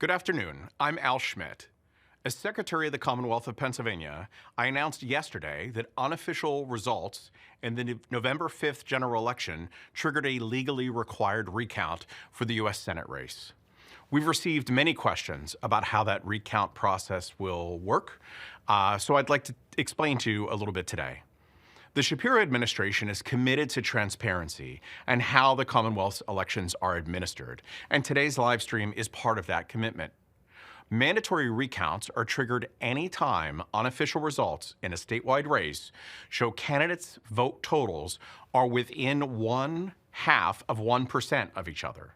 Good afternoon. I'm Al Schmidt. As Secretary of the Commonwealth of Pennsylvania, I announced yesterday that unofficial results in the November 5th general election triggered a legally required recount for the U.S. Senate race. We've received many questions about how that recount process will work, so I'd like to explain to you a little bit today. The Shapiro administration is committed to transparency and how the Commonwealth's elections are administered, and today's live stream is part of that commitment. Mandatory recounts are triggered anytime unofficial results in a statewide race show candidates' vote totals are within 0.5% of each other.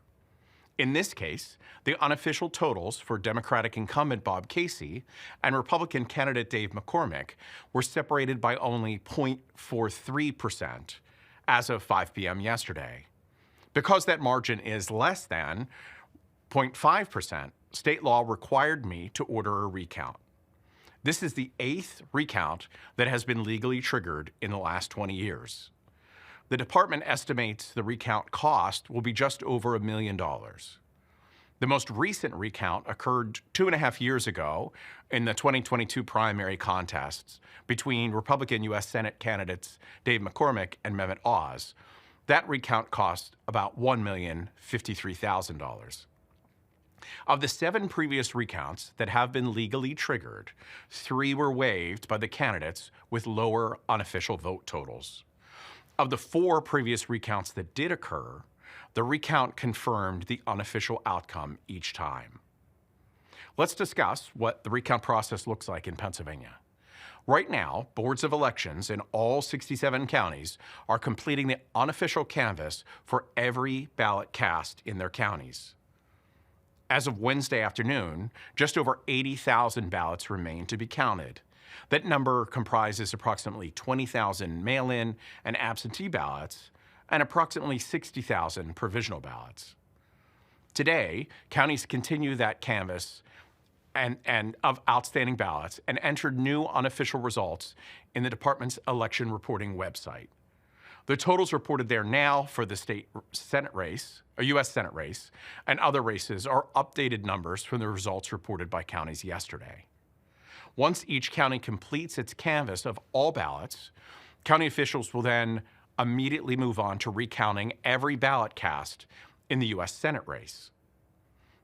In this case, the unofficial totals for Democratic incumbent Bob Casey and Republican candidate Dave McCormick were separated by only 0.43% as of 5 p.m. yesterday. Because that margin is less than 0.5%, state law required me to order a recount. This is the 8th recount that has been legally triggered in the last 20 years. The department estimates the recount cost will be just over $1 million. The most recent recount occurred 2.5 years ago in the 2022 primary contests between Republican U.S. Senate candidates Dave McCormick and Mehmet Oz. That recount cost about $1,053,000. Of the 7 previous recounts that have been legally triggered, 3 were waived by the candidates with lower unofficial vote totals. Of the 4 previous recounts that did occur, the recount confirmed the unofficial outcome each time. Let's discuss what the recount process looks like in Pennsylvania. Right now, boards of elections in all 67 counties are completing the unofficial canvass for every ballot cast in their counties. As of Wednesday afternoon, just over 80,000 ballots remain to be counted. That number comprises approximately 20,000 mail-in and absentee ballots and approximately 60,000 provisional ballots. Today, counties continue that canvass and of outstanding ballots and entered new unofficial results in the department's election reporting website. The totals reported there now for the state Senate race, or U.S. Senate race, and other races are updated numbers from the results reported by counties yesterday. Once each county completes its canvass of all ballots, county officials will then immediately move on to recounting every ballot cast in the U.S. Senate race.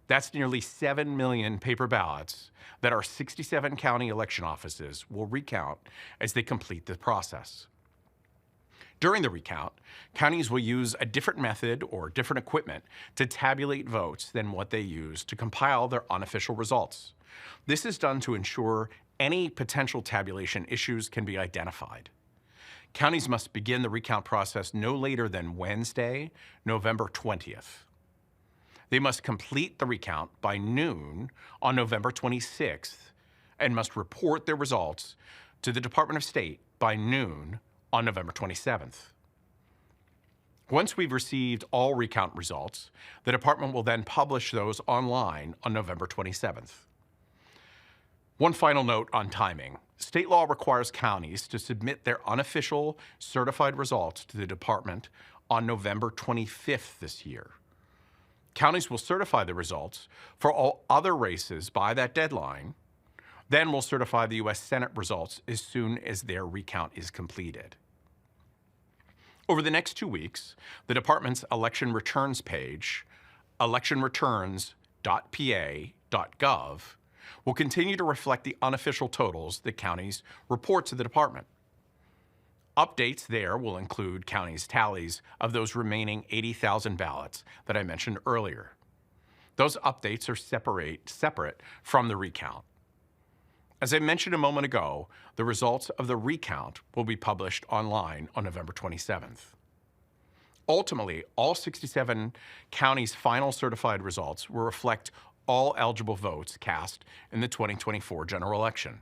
That's nearly 7 million paper ballots that our 67 county election offices will recount as they complete the process. During the recount, counties will use a different method or different equipment to tabulate votes than what they use to compile their unofficial results. This is done to ensure any potential tabulation issues can be identified. Counties must begin the recount process no later than Wednesday, November 20th. They must complete the recount by noon on November 26th and must report their results to the Department of State by noon on November 27th. Once we've received all recount results, the department will then publish those online on November 27th. One final note on timing. State law requires counties to submit their unofficial certified results to the department on November 25th this year. Counties will certify the results for all other races by that deadline, then will certify the U.S. Senate results as soon as their recount is completed. Over the next 2 weeks, the department's election returns page, electionreturns.pa.gov, will continue to reflect the unofficial totals that counties report to the department. Updates there will include counties' tallies of those remaining 80,000 ballots that I mentioned earlier. Those updates are separate from the recount. As I mentioned a moment ago, the results of the recount will be published online on November 27th. Ultimately, all 67 counties' final certified results will reflect all eligible votes cast in the 2024 general election.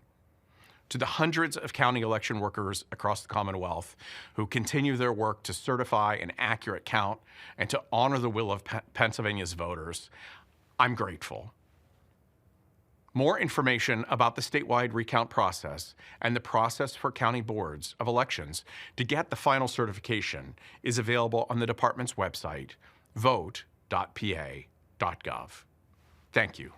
To the hundreds of county election workers across the Commonwealth who continue their work to certify an accurate count and to honor the will of Pennsylvania's voters, I'm grateful. More information about the statewide recount process and the process for county boards of elections to get the final certification is available on the department's website, vote.pa.gov. Thank you.